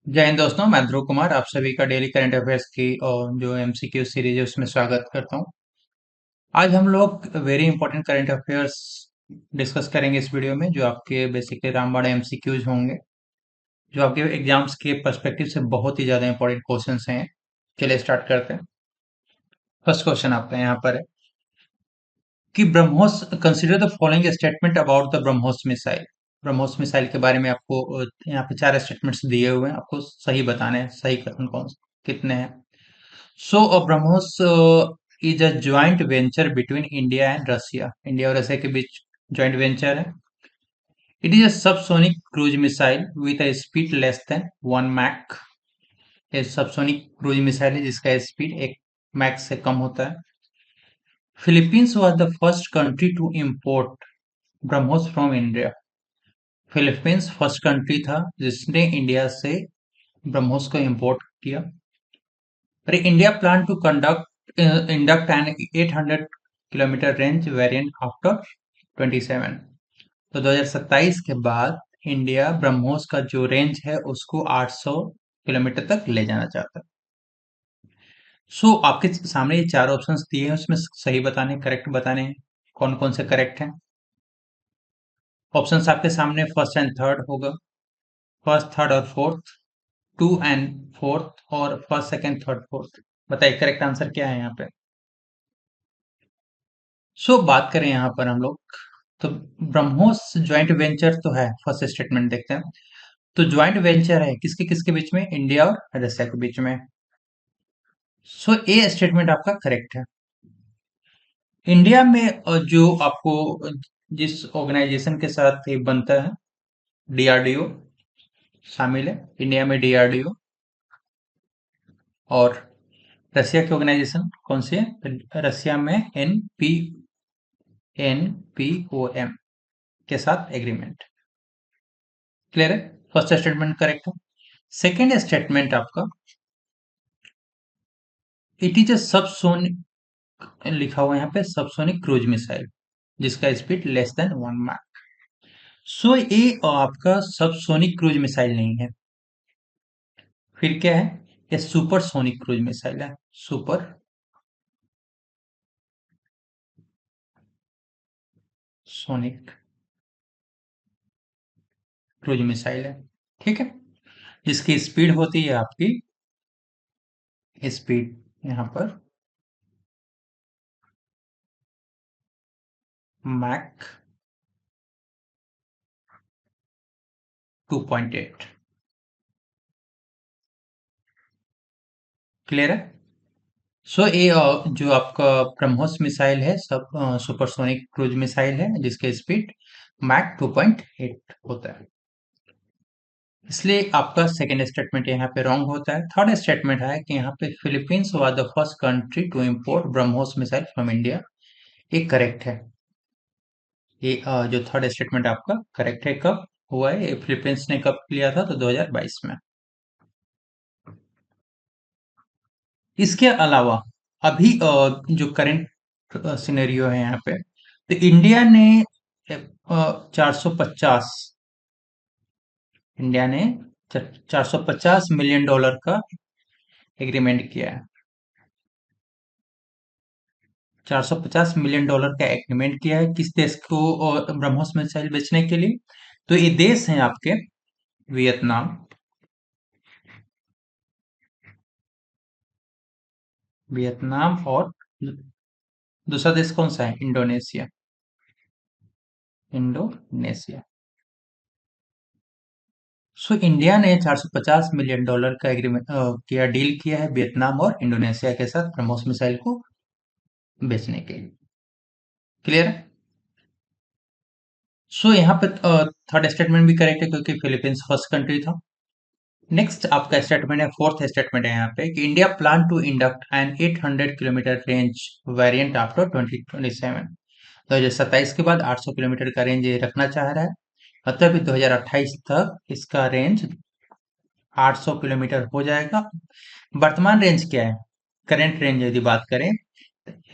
जय हिंद दोस्तों, मैं ध्रुव कुमार आप सभी का डेली करंट अफेयर्स की और जो एमसीक्यू सीरीज है उसमें स्वागत करता हूं। आज हम लोग very important current affairs discuss करेंगे इस वीडियो में, जो आपके बेसिकली रामबाण एमसीक्यूज होंगे, जो आपके एग्जाम्स के पर्सपेक्टिव से बहुत ही ज्यादा इंपॉर्टेंट क्वेश्चंस हैं। चलिए स्टार्ट करते हैं। फर्स्ट क्वेश्चन आपका यहाँ पर है कि BrahMos consider the following statement about the BrahMos missile. BrahMos missile के बारे में आपको यहाँ पे चार स्टेटमेंट्स दिए हुए हैं, आपको सही बताने हैं, सही कथन कौन कितने हैं। So, BrahMos is a joint venture between India and Russia. India और रशिया के बीच joint venture है। It is a subsonic cruise missile with a speed less than 1 Mach. ये सबसोनिक क्रूज मिसाइल है जिसका स्पीड 1 मैक से कम होता है। Philippines was the first country to import BrahMos from India. Philippines first country था जिसने इंडिया से ब्रह्मोस को इंपोर्ट किया। पर India plan to induct an 800 kilometre range variant after 27। तो 2027 के बाद इंडिया ब्रह्मोस का जो रेंज है उसको 800 किलोमीटर तक ले जाना चाहता है। सो आपके सामने ये चार ऑप्शंस दिए हैं, उसमें सही बताने, करेक्ट बताने हैं। कौन कौन से करेक्ट हैं? ऑप्शंस आपके सामने फर्स्ट एंड थर्ड होगा। फर्स्ट, थर्ड और फोर्थ, टू एंड फोर्थ, और फर्स्ट, सेकंड, थर्ड, फोर्थ। बताइए करेक्ट आंसर क्या है यहाँ पे। बात करें यहाँ पर हम लोग, तो ब्रह्मोस ज्वाइंट वेंचर तो है। फर्स्ट स्टेटमेंट देखते हैं। तो ज्वाइंट वेंचर है किसके किसके बीच में? इंडिया और रशिया के बीच में। ए स्टेटमेंट आपका करेक्ट है। इंडिया में जो आपको जिस ऑर्गेनाइजेशन के साथ ये बनता है, डीआरडीओ शामिल है इंडिया में, डीआरडीओ। और रशिया की ऑर्गेनाइजेशन कौन सी है? रशिया में एनपीओएम के साथ एग्रीमेंट। क्लियर है? फर्स्ट स्टेटमेंट करेक्ट है। सेकेंड स्टेटमेंट आपका, इट इज अ सबसोनिक, लिखा हुआ है यहाँ पे सबसोनिक क्रूज मिसाइल जिसका स्पीड लेस देन 1 मैक। ये आपका सबसोनिक क्रूज मिसाइल नहीं है। फिर क्या है? ये सुपरसोनिक क्रूज मिसाइल है। सुपर सोनिक क्रूज मिसाइल है। ठीक है, जिसकी स्पीड होती है आपकी, स्पीड यहाँ पर मैक 2.8। क्लियर है? ये जो आपका ब्रह्मोस मिसाइल है सब सुपरसोनिक क्रूज मिसाइल है जिसके स्पीड मैक 2.8 होता है। इसलिए आपका सेकेंड स्टेटमेंट यहाँ पे रॉन्ग होता है। थर्ड स्टेटमेंट है कि यहाँ पे Philippines was the first country to import BrahMos missile from India. ये करेक्ट है। ये जो थर्ड स्टेटमेंट आपका करेक्ट है। कब हुआ है ये? फिलीपींस ने कब लिया था? तो 2022 में। इसके अलावा अभी जो करंट सिनेरियो है यहाँ पे, तो इंडिया ने 450, इंडिया ने $450 मिलियन का एग्रीमेंट किया है। $450 मिलियन का एग्रीमेंट किया है किस देश को ब्रह्मोस मिसाइल बेचने के लिए? तो ये देश हैं आपके वियतनाम, वियतनाम और दूसरा देश कौन सा है? Indonesia, Indonesia. इंडिया ने $450 मिलियन का एग्रीमेंट किया, डील किया है वियतनाम और इंडोनेशिया के साथ ब्रह्मोस मिसाइल को बेचने के लिए। क्लियर है? यहाँ पे थर्ड स्टेटमेंट भी करेक्ट है क्योंकि फिलीपींस फर्स्ट कंट्री था। नेक्स्ट आपका स्टेटमेंट है, फोर्थ स्टेटमेंट है यहाँ पे कि India plan to induct an 800 kilometre range variant after 2027। 2027 के बाद 800 किलोमीटर का रेंज ये रखना चाह रहा है। मतलब 2028 तक इसका रेंज 800 किलोमीटर हो जाएगा। वर्तमान रेंज क्या है? करंट रेंज यदि बात करें,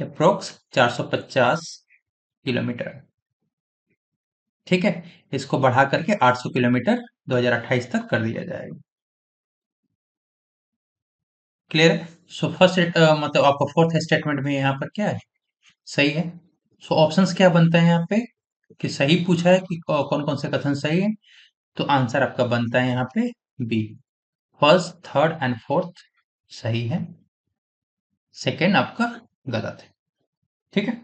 अप्रोक्स 450 किलोमीटर। ठीक है, इसको बढ़ा करके 800 किलोमीटर 2028 तक कर दिया जाएगा। क्लियर है? सो फर्स्ट मतलब आपका फोर्थ स्टेटमेंट में यहाँ पर क्या है, सही है। सो ऑप्शंस क्या बनता है यहाँ पे, कि सही पूछा है कि कौन कौन से कथन सही है, तो आंसर आपका बनता है यहाँ पे B. First, third and fourth सही है, सेकेंड आपका गलत है। ठीक है,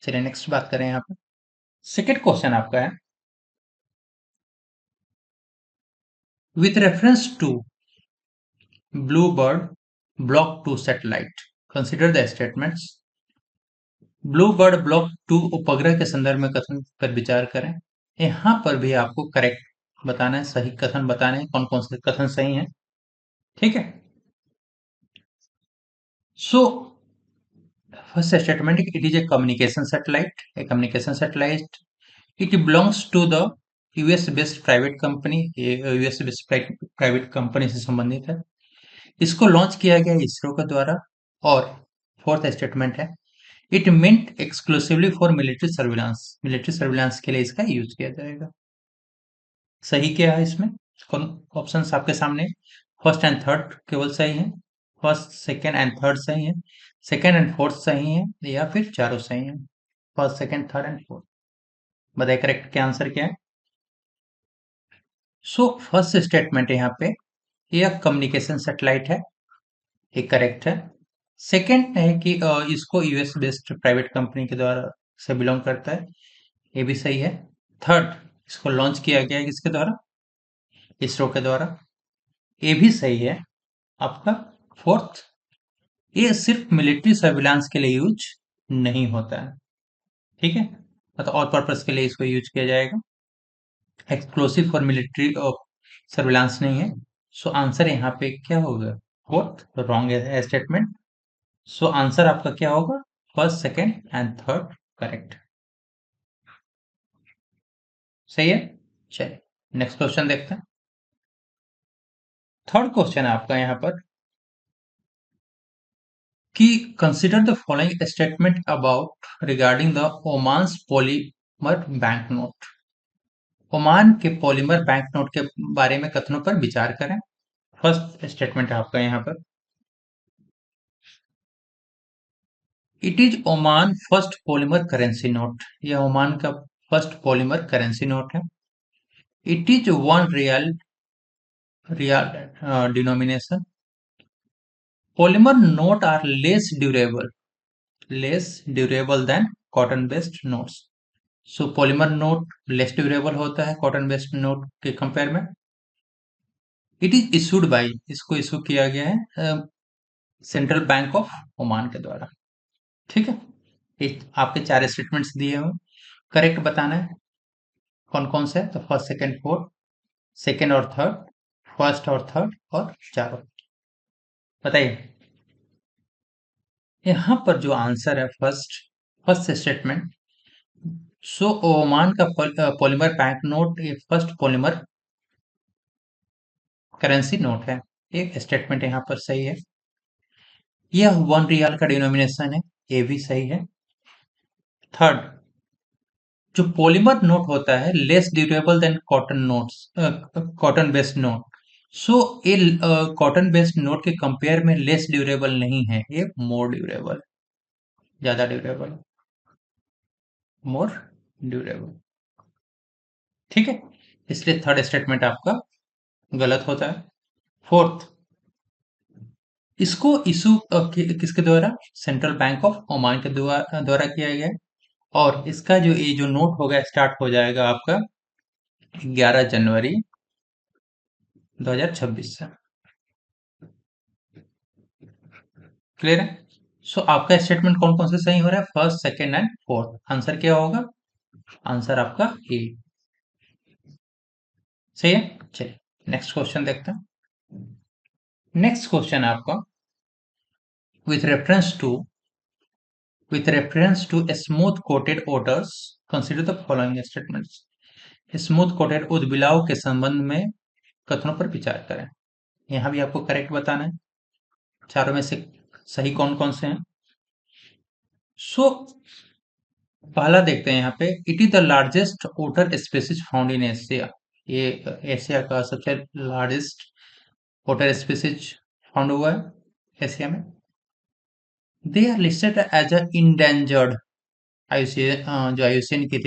चलिए नेक्स्ट बात करें यहाँ पे। सेकेंड क्वेश्चन आपका है, with reference to blue bird block two satellite consider the statements. Blue bird block two उपग्रह के संदर्भ में कथन पर विचार करें। यहाँ पर भी आपको करेक्ट बताना है, सही कथन बताने हैं, कौन कौन से कथन सही हैं। ठीक है, so first statement, it is a communication satellite, a communication satellite, it belongs to the US based private company, ये यूएस बेस्ड प्राइवेट कंपनी से संबंधित है। इसको लॉन्च किया गया इसरो के द्वारा। और फोर्थ स्टेटमेंट है, it meant exclusively for military surveillance, military surveillance के लिए इसका यूज किया जाएगा। सही क्या है इसमें, कौन ऑप्शंस आपके सामने, फर्स्ट एंड थर्ड केवल सही है, फर्स्ट सेकंड एंड थर्ड सही है, सेकंड एंड फोर्थ सही है, या फिर चारों सही है, first second third and fourth. बताइए करेक्ट क्या आंसर क्या है। सो फर्स्ट स्टेटमेंट यहाँ पे, यह कम्युनिकेशन सैटेलाइट है, ये करेक्ट है। सेकंड है कि इसको यूएस बेस्ड प्राइवेट कंपनी के द्वारा से बिलोंग करता है, ये भी सही है। थर्ड, इसको लॉन्च किया गया है किसके द्वारा, इसरो के द्वारा, ये भी सही है आपका। फोर्थ, ये सिर्फ मिलिट्री सर्विलांस के लिए यूज नहीं होता है। ठीक है, मतलब और पर्पस के लिए इसको यूज किया जाएगा, एक्सक्लूसिव फॉर मिलिट्री सर्विलांस नहीं है। सो आंसर यहाँ पे क्या होगा, फोर्थ रॉन्ग है स्टेटमेंट। सो आंसर आपका क्या होगा, first second and third correct. सही है, चलिए नेक्स्ट क्वेश्चन देखते हैं। थर्ड क्वेश्चन है आपका यहाँ पर, कि consider the following statement about regarding the Oman's polymer bank note. Oman के पॉलीमर बैंक नोट के बारे में कथनों पर विचार करें। फर्स्ट स्टेटमेंट है आपका यहाँ पर, it is Oman first polymer currency note, यह ओमान का फर्स्ट पॉलीमर करेंसी नोट है। It is one rial rial denomination. Polymer note are less durable than cotton based notes. So polymer note less durable होता है cotton based note के compare में। It is issued by, इसको issue किया गया है central bank of Oman के द्वारा। ठीक है, ये आपके चार स्टेटमेंट्स दिए हुए, करेक्ट बताना है कौन कौन से है, तो फर्स्ट सेकंड फोर्थ, सेकंड और थर्ड, फर्स्ट और थर्ड, और चारों। बताइए यहाँ पर जो आंसर है फर्स्ट, फर्स्ट स्टेटमेंट, सो ओमान का पॉलीमर बैंक नोट ये फर्स्ट पॉलीमर करेंसी नोट है, एक स्टेटमेंट यहाँ पर सही है। यह वन रियाल का डिनोमिनेशन है, ये भी सही है। थर्ड, जो पॉलीमर नोट होता है less durable than cotton notes, cotton based note. So ये कॉटन बेस्ड नोट के कंपेयर में लेस ड्यूरेबल नहीं है, ये मोर ड्यूरेबल, ज्यादा ड्यूरेबल, मोर ड्यूरेबल। ठीक है, इसलिए थर्ड स्टेटमेंट आपका गलत होता है। फोर्थ, इसको इशू किसके द्वारा, सेंट्रल बैंक ऑफ ओमान के द्वारा किया गया है। और इसका जो ये जो नोट होगा स्टार्ट हो जाएगा आपका 11 जनवरी 2026 से। क्लियर है, सो आपका स्टेटमेंट कौन कौन से सही हो रहा है, first second and fourth. Answer क्या होगा, आंसर आपका ए। सही है, चलिए नेक्स्ट क्वेश्चन देखते हैं। नेक्स्ट क्वेश्चन है आपका, with reference to smooth coated otters consider the following statements. Smooth coated उदबिलाव के संबंध में कथनों पर विचार करें। यहाँ भी आपको करेक्ट बताना है, चारों में से सही कौन कौन से हैं। सो पहला देखते हैं यहाँ पे, it is the largest otter species found in Asia, ये एशिया का सबसे लार्जेस्ट ओटर स्पीसीज फाउंड हुआ है एशिया में। They are listed as a endangered. IUCN जो आईयूसीएन की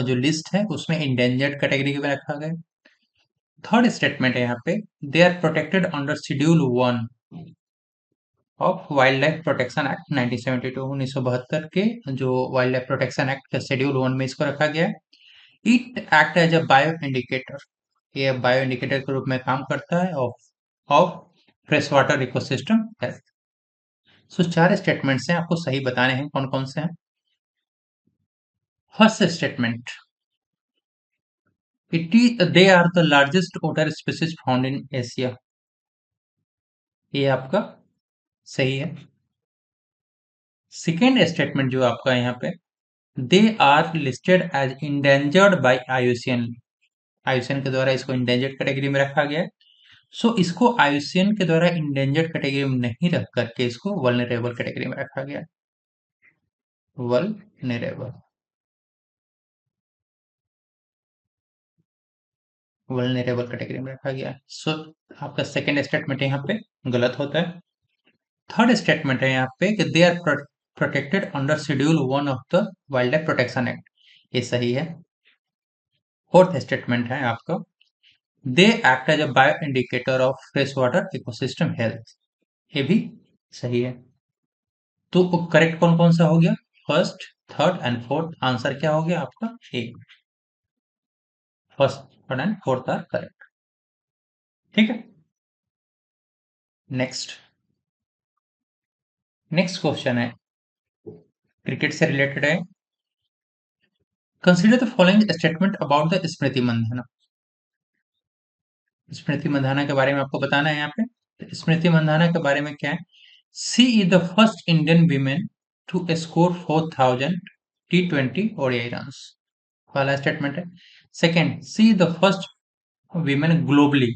जो लिस्ट है उसमें इंडेंजर्ड कैटेगरी में रखा गया। थर्ड स्टेटमेंट है यहाँ पे, they are protected under schedule 1 of wild life protection act 1972, 1972 के जो वाइल्ड लाइफ प्रोटेक्शन एक्ट के शेड्यूल 1 में इसको रखा गया है। It act as a bio indicator, ये बायो इंडिकेटर के रूप में काम करता है of of fresh water ecosystem health. So चार स्टेटमेंट्स हैं, आपको सही बताने हैं कौन कौन से हैं। First statement, it is they are the largest otter species found in Asia, ये आपका सही है। सेकेंड स्टेटमेंट जो आपका यहाँ पे, they are listed as endangered by IUCN, IUCN के द्वारा इसको इंडेंजर्ड कैटेगरी में रखा गया है। सो इसको आईयूसीएन के द्वारा इंडेंजर्ड कैटेगरी में नहीं रख करके इसको वल्नरेबल कैटेगरी में रखा गया है। वल्नरेबल, वल्नरेबल कैटेगरी में रखा गया है। सो आपका सेकेंड स्टेटमेंट यहाँ पे गलत होता है। थर्ड स्टेटमेंट है यहाँ पे कि they are protected under schedule 1 of the wild life protection act, ये सही है। फोर्थ स्टेटमेंट है आपका, they act as a bio indicator of fresh water ecosystem health, ये भी सही है। तो करेक्ट कौन कौन सा हो गया, first, third and fourth. Answer क्या हो गया आपका, A. First, third and fourth are correct. ठीक है। नेक्स्ट, नेक्स्ट क्वेश्चन है क्रिकेट से रिलेटेड है। Consider the following statement about the Smriti Mandhana. Smriti Mandhana के बारे में आपको बताना है यहाँ पे। तो स्मृति मंधाना के बारे में क्या है, she is the first Indian women to score 4000 T20 ODI runs, पहला स्टेटमेंट है। Second, she is the first women globally,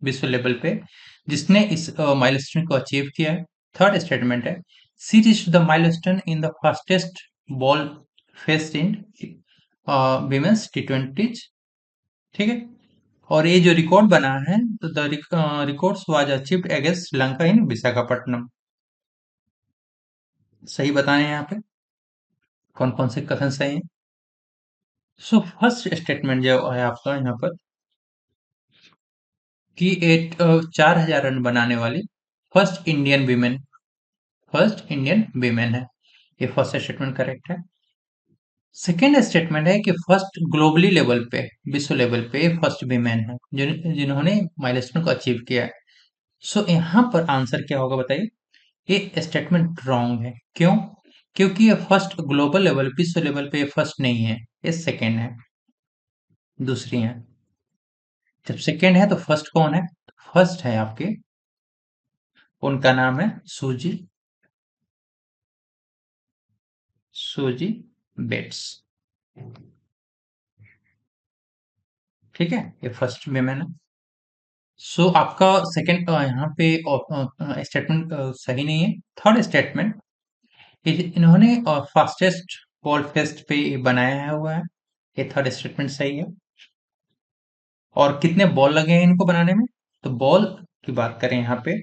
विश्व लेवल पे, जिसने इस माइलस्टोन को अचीव किया है। थर्ड स्टेटमेंट है, she reached the milestone in the fastest ball faced in women's T20। ठीक है। और ये जो रिकॉर्ड बना है, तो the records was achieved against Sri Lanka in Visakhapatnam. सही बताने हैं यहाँ पे कौन कौन से कथन सही हैं। सो फर्स्ट स्टेटमेंट जो है आपका यहाँ पर कि 4000 रन बनाने वाली first Indian women, first Indian women है, ये फर्स्ट स्टेटमेंट करेक्ट है। सेकेंड स्टेटमेंट है कि फर्स्ट ग्लोबली लेवल पे, विश्व लेवल पे फर्स्ट वीमेन है जिन्होंने माइलस्टोन को अचीव किया है। सो यहाँ पर आंसर क्या होगा बताइए, ये स्टेटमेंट रॉन्ग है। क्यों? क्योंकि ये फर्स्ट ग्लोबल लेवल, विश्व लेवल पे ये फर्स्ट नहीं है, ये सेकेंड है, दूसरी है। जब सेकेंड है तो फर्स्ट कौन है, फर्स्ट है आपके, उनका नाम है सूजी, सूजी बेट्स। ठीक है, ये फर्स्ट विमेन है। सो आपका सेकेंड यहाँ पे स्टेटमेंट सही नहीं है। थर्ड स्टेटमेंट, इन्होंने फास्टेस्ट बॉल फेस्ट पे बनाया हुआ है, ये थर्ड स्टेटमेंट सही है। और कितने बॉल लगे हैं इनको बनाने में, तो बॉल की बात करें यहाँ पे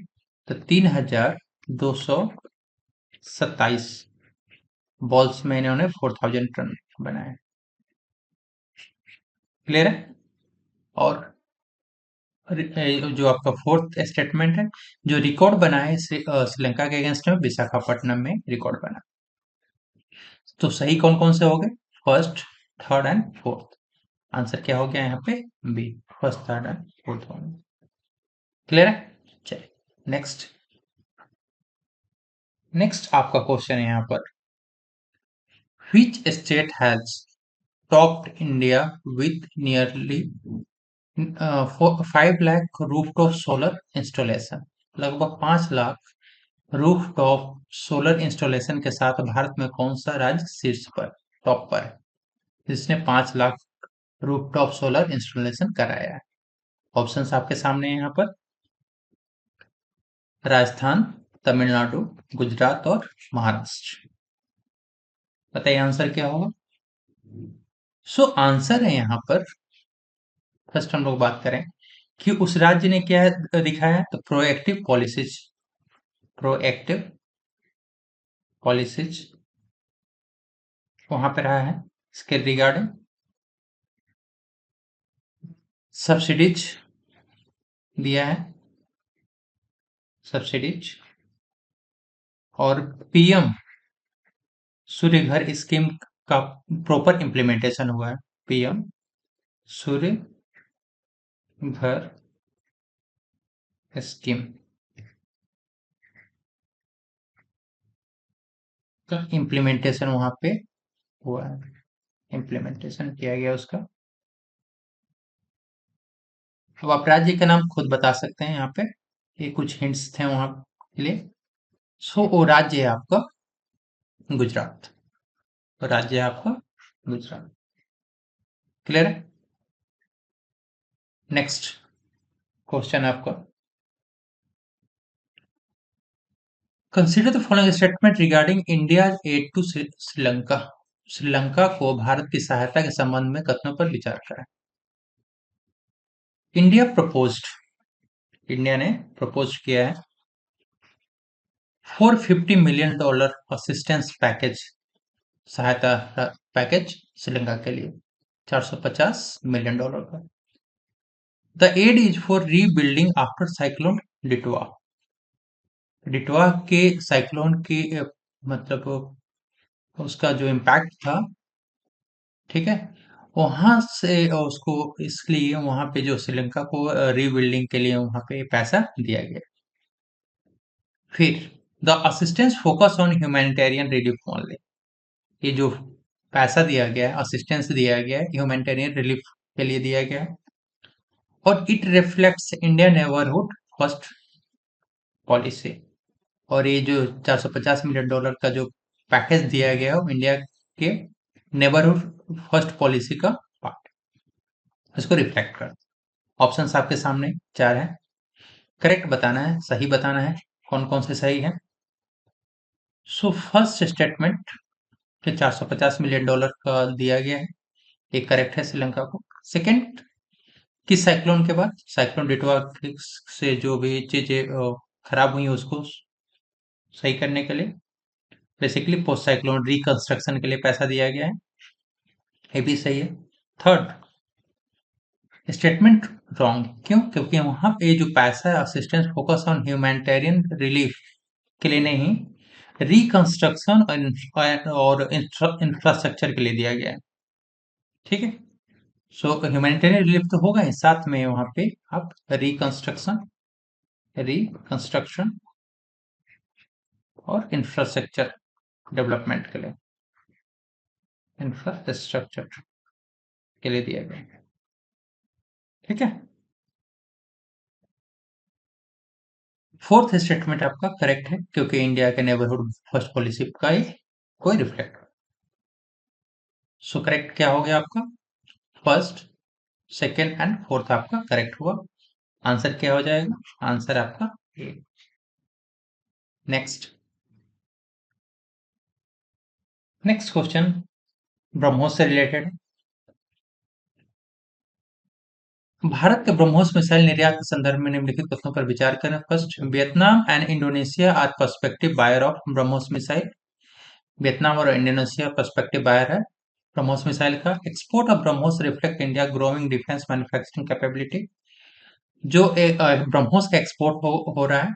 तो 3227 बॉल्स में इन्होंने 4000 रन बनाए। क्लियर है। और जो आपका फोर्थ स्टेटमेंट है, जो रिकॉर्ड बना है श्रीलंका के अगेंस्ट में विशाखापट्टनम में रिकॉर्ड बना। तो सही कौन कौन से हो गए, first, third and fourth. Answer क्या हो गया यहाँ पे, B, first, third and fourth हो गया। क्लियर है। चलिए नेक्स्ट, नेक्स्ट आपका क्वेश्चन है यहाँ पर, which state has topped India with nearly 5 lakh rooftop solar installation, लगभग 5 लाख रूफटॉप सोलर इंस्टॉलेशन के साथ भारत में कौन सा राज्य शीर्ष पर, टॉप पर है, जिसने 5 लाख रूफटॉप सोलर इंस्टॉलेशन कराया है। ऑप्शंस आपके सामने हैं यहाँ पर, राजस्थान, तमिलनाडु, गुजरात और महाराष्ट्र। बताइए आंसर क्या होगा। सो आंसर है यहाँ पर, फर्स्ट हम लोग बात करें कि उस राज्य ने क्या दिखाया, तो प्रोएक्टिव पॉलिसीज प्रोएक्टिव पॉलिसीज वहां पे रहा है इसके रिगार्डिंग। सब्सिडीज दिया है, सब्सिडीज। और पीएम सूर्य घर स्कीम का प्रॉपर इम्प्लीमेंटेशन हुआ है। पीएम सूर्य घर स्कीम का इम्प्लीमेंटेशन वहां पे हुआ है, इम्प्लीमेंटेशन किया गया उसका। अब आप राज्य का नाम खुद बता सकते हैं यहाँ पे, ये कुछ हिंट्स थे वहां के लिए। सो वो राज्य है आपका गुजरात, राज्य है आपका गुजरात। क्लियर है? नेक्स्ट क्वेश्चन आपका, consider the following statement regarding India aid to Sri Lanka. Sri Lanka को भारत की सहायता के संबंध में कथनों पर विचार करें। इंडिया प्रपोज्ड, इंडिया ने प्रपोज किया है $450 million असिस्टेंस पैकेज, सहायता पैकेज श्रीलंका के लिए $450 million का। The aid is for rebuilding after cyclone Ditwah. Ditwah के साइक्लोन की मतलब उसका जो इम्पैक्ट था, ठीक है, वहां से उसको इसलिए वहां पे जो श्रीलंका को रीबिल्डिंग के लिए वहां पे पैसा दिया गया। फिर the assistance focus on humanitarian relief only, ये जो पैसा दिया गया है, असिस्टेंस दिया गया है, ह्यूमैनिटेरियन रिलीफ के लिए दिया गया है। और it reflects India neighbourhood first policy, और ये जो $450 million का जो पैकेज दिया गया है वो इंडिया के नेबरहुड फर्स्ट पॉलिसी का पार्ट, इसको रिफ्लेक्ट कर। ऑप्शंस आपके सामने चार हैं, करेक्ट बताना है, सही बताना है, कौन कौन से सही है। सो फर्स्ट स्टेटमेंट के $450 million का दिया गया है, ये करेक्ट है श्रीलंका को। सेकंड, किस साइक्लोन के बाद, साइक्लोन डिटवा से जो भी चीजें खराब हुई उसको सही करने के लिए, बेसिकली पोस्ट साइक्लोन रिकंस्ट्रक्शन के लिए पैसा दिया गया है, ये भी सही है। थर्ड स्टेटमेंट रॉन्ग, क्यों? क्योंकि वहां पे जो पैसा है assistance focus on humanitarian relief के लिए नहीं, रिकंस्ट्रक्शन और इंफ्रास्ट्रक्चर के लिए दिया गया है, ठीक है। सो ह्यूमैनिटेरियन रिलीफ तो होगा ही, साथ में वहां पे आप रिकंस्ट्रक्शन, रिकंस्ट्रक्शन और इंफ्रास्ट्रक्चर डेवलपमेंट के लिए, इंफ्रास्ट्रक्चर के लिए दिया गया है, ठीक है। फोर्थ स्टेटमेंट आपका करेक्ट है, क्योंकि इंडिया के नेबरहुड फर्स्ट पॉलिसी का ही कोई रिफ्लेक्ट। सो करेक्ट क्या हो गया आपका, फर्स्ट, सेकेंड एंड फोर्थ आपका करेक्ट हुआ। आंसर क्या हो जाएगा, आंसर आपका ए। नेक्स्ट, नेक्स्ट क्वेश्चन ब्रह्मोस से रिलेटेड है। भारत के ब्रह्मोस मिसाइल निर्यात के संदर्भ में निम्नलिखित कथनों पर विचार करें। First, Vietnam and Indonesia are perspective buyer of BrahMos missile. Vietnam और इंडोनेशिया पर्सपेक्टिव बायर है ब्रह्मोस मिसाइल का। Export of BrahMos reflect India growing defence manufacturing capability. जो ब्रह्मोस का एक्सपोर्ट हो रहा है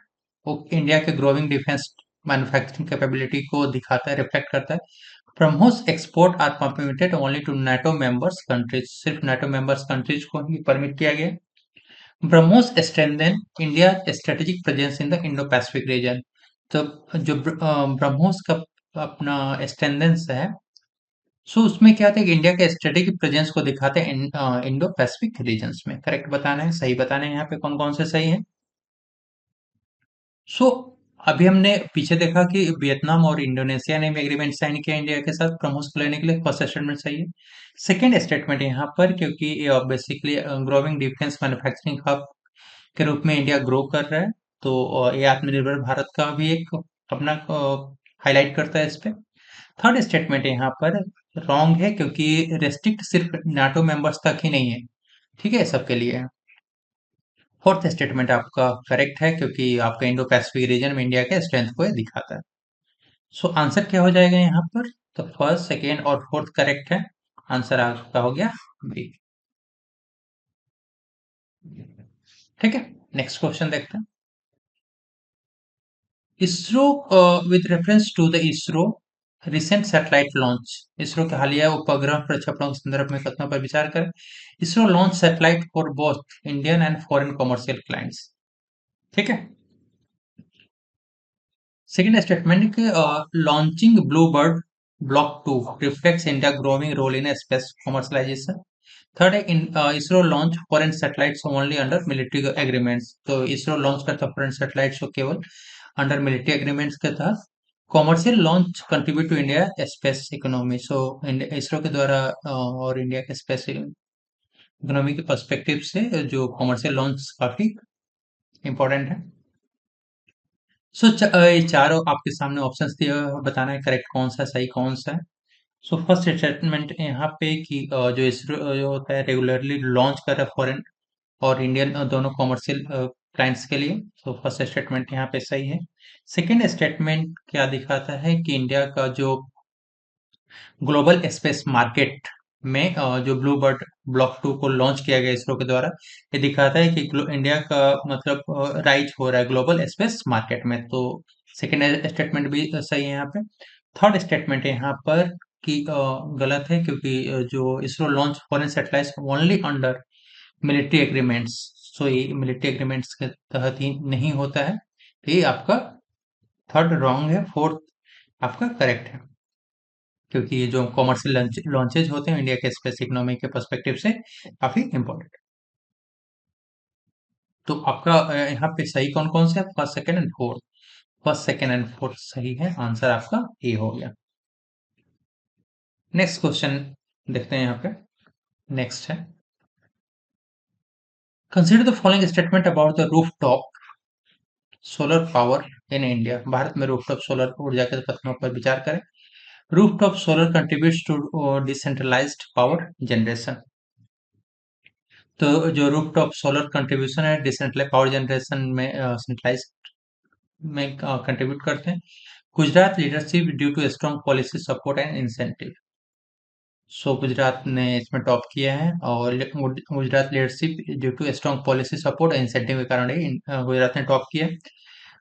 वो इंडिया के ग्रोइंग डिफेंस मैन्युफैक्चरिंग कैपेबिलिटी को दिखाता है, रिफ्लेक्ट करता है। BrahMos export are permitted only to NATO members countries, सिर्फ नाटो मेंबर्स कंट्रीज को ही परमिट किया गया। BrahMos strengthen India strategic presence in the Indo Pacific region. तो जो ब्रह्मोस का अपना स्ट्रेंथेंस है, सो उसमें क्या होता है कि इंडिया के स्ट्रेटेजिक प्रेजेंस को दिखाते हैं इंडो पैसिफिक रीजन्स में। करेक्ट बताना है, सही बताना है, यहाँ पे कौन कौन से सही है। सो अभी हमने पीछे देखा कि वियतनाम और इंडोनेशिया ने भी एग्रीमेंट साइन किया इंडिया के साथ ब्रह्मोस को लेने के लिए, फर्स्ट स्टेटमेंट सही है। सेकेंड स्टेटमेंट यहाँ पर, क्योंकि basically growing defence manufacturing hub के रूप में इंडिया ग्रो कर रहा है, तो ये आत्मनिर्भर भारत का भी एक अपना हाईलाइट करता है इस पे। थर्ड स्टेटमेंट यहाँ पर रॉन्ग है, क्योंकि रेस्ट्रिक्ट सिर्फ नाटो मेंबर्स तक ही नहीं है, ठीक है, सबके लिए है। फोर्थ स्टेटमेंट आपका करेक्ट है क्योंकि आपका इंडो पैसिफिक रीजन में इंडिया के स्ट्रेंथ को ये दिखाता है। सो आंसर क्या हो जाएगा यहाँ पर? तो फर्स्ट, सेकेंड और फोर्थ करेक्ट है। आंसर आपका हो गया बी। ठीक है, नेक्स्ट क्वेश्चन देखते हैं। ISRO with reference to the ISRO recent satellite launch, ISRO के हालिया उपग्रह प्रक्षेपणों के संदर्भ में कथनों पर विचार करें। ISRO launch satellite for both Indian and foreign commercial clients. ठीक है, सेकेंड स्टेटमेंट के launching blue bird block 2 reflects India growing role in space commercialisation. Third है ISRO launch foreign satellites only under military agreements, तो इसरो लॉन्च करता है foreign satellites को केवल under military agreements के तहत। Commercial launch contribute to India space economy, so ISRO के द्वारा और इंडिया के स्पेस इकोनॉमी के पर्सपेक्टिव से जो कॉमर्शियल लॉन्च काफी इंपॉर्टेंट है। सो ये चारों आपके सामने ऑप्शंस दिए हुए हैं, बताना है करेक्ट कौन सा है, सही कौन सा है। सो फर्स्ट स्टेटमेंट यहाँ पे कि जो इसरो जो होता है रेगुलरली लॉन्च कर रहा है फॉरेन और इंडियन दोनों कॉमर्शियल क्लाइंट्स के लिए, तो फर्स्ट स्टेटमेंट यहाँ पे सही है। सेकेंड स्टेटमेंट क्या दिखाता है कि इंडिया का जो ग्लोबल स्पेस मार्केट में जो ब्लू बर्ड ब्लॉक 2 को लॉन्च किया गया इसरो के द्वारा, ये दिखाता है कि इंडिया का मतलब राइज हो रहा है ग्लोबल स्पेस मार्केट में, तो सेकेंड स्टेटमेंट भी सही है यहाँ पे। थर्ड स्टेटमेंट है यहाँ पर कि गलत है क्योंकि जो ISRO launch foreign satellites only under military agreements, so ये मिलिट्री एग्रीमेंट्स के तहत ही नहीं होता है, तो ये आपका थर्ड रॉन्ग है। फोर्थ आपका करेक्ट है क्योंकि ये जो कॉमर्शियल लॉन्चेज होते हैं इंडिया के स्पेस इकोनॉमी के पर्सपेक्टिव से काफी इंपॉर्टेंट। तो आपका यहाँ पे सही कौन कौन से है? First, second and fourth. First, second and fourth सही है, आंसर आपका ए हो गया। नेक्स्ट क्वेश्चन देखते हैं यहाँ पे। नेक्स्ट है, consider the following statement about the rooftop solar power in India. Bharat में रूफटॉप सोलर ऊर्जा के कथनों पर विचार करें। Rooftop solar contributes to decentralised power generation, तो जो रूफटॉप सोलर कंट्रीब्यूशन है डिसेंट्रलाइज पावर जनरेशन में सेंट्रलाइज में कंट्रीब्यूट करते हैं। Gujarat leadership due to strong policy support and incentive, so Gujarat ने इसमें टॉप किया है और Gujarat leadership due to strong policy support और इंसेंटिव के कारण ही गुजरात ने टॉप किया।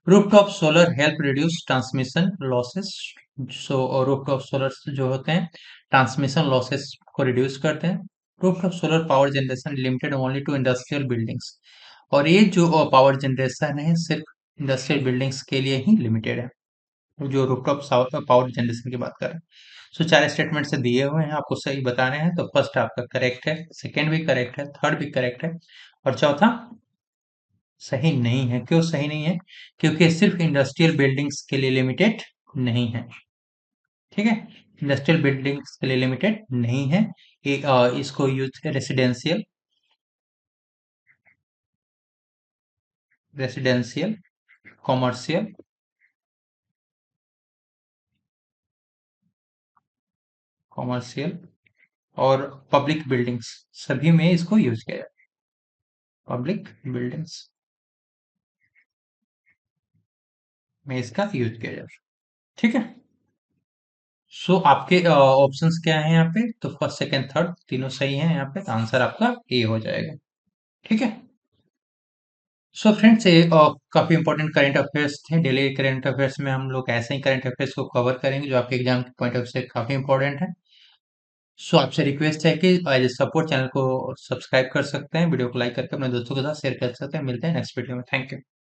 Rooftop solar help reduce transmission losses, so rooftop solar जो होते हैं ट्रांसमिशन लॉसेस को रिड्यूस करते हैं। Rooftop solar power generation limited only to industrial buildings, और ये जो पावर जनरेशन है सिर्फ इंडस्ट्रियल बिल्डिंग्स के लिए ही लिमिटेड है, जो रूफटॉप पावर जनरेशन की बात कर रहे हैं। सो चार स्टेटमेंट से दिए हुए हैं, आपको सही बताने हैं, तो फर्स्ट आपका करेक्ट है, सेकेंड भी करेक्ट है, थर्ड भी करेक्ट है और चौथा सही नहीं है। क्यों सही नहीं है? क्योंकि ये सिर्फ इंडस्ट्रियल बिल्डिंग्स के लिए लिमिटेड नहीं है। ठीक है, इंडस्ट्रियल बिल्डिंग्स के लिए लिमिटेड नहीं है, इसको use residential residential commercial commercial और पब्लिक बिल्डिंग्स सभी में इसको यूज किया जाता है। पब्लिक बिल्डिंग्स में इसका यूज किया जाता है। ठीक है, सो आपके ऑप्शंस क्या हैं यहाँ पे? तो फर्स्ट, सेकंड, थर्ड तीनों सही हैं यहाँ पे, तो आंसर आपका ए हो जाएगा। ठीक है, सो फ्रेंड्स ये काफी इंपॉर्टेंट करंट अफेयर्स थे। डेली करंट अफेयर्स में हम लोग ऐसे ही करंट अफेयर्स को कवर करेंगे जो आपके एग्जाम के पॉइंट ऑफ से काफी इंपॉर्टेंट है। सो आपसे रिक्वेस्ट है कि एज ए सपोर्ट चैनल को सब्सक्राइब कर सकते हैं, वीडियो को लाइक करके अपने दोस्तों के साथ शेयर कर सकते हैं। मिलते हैं नेक्स्ट वीडियो में, थैंक यू।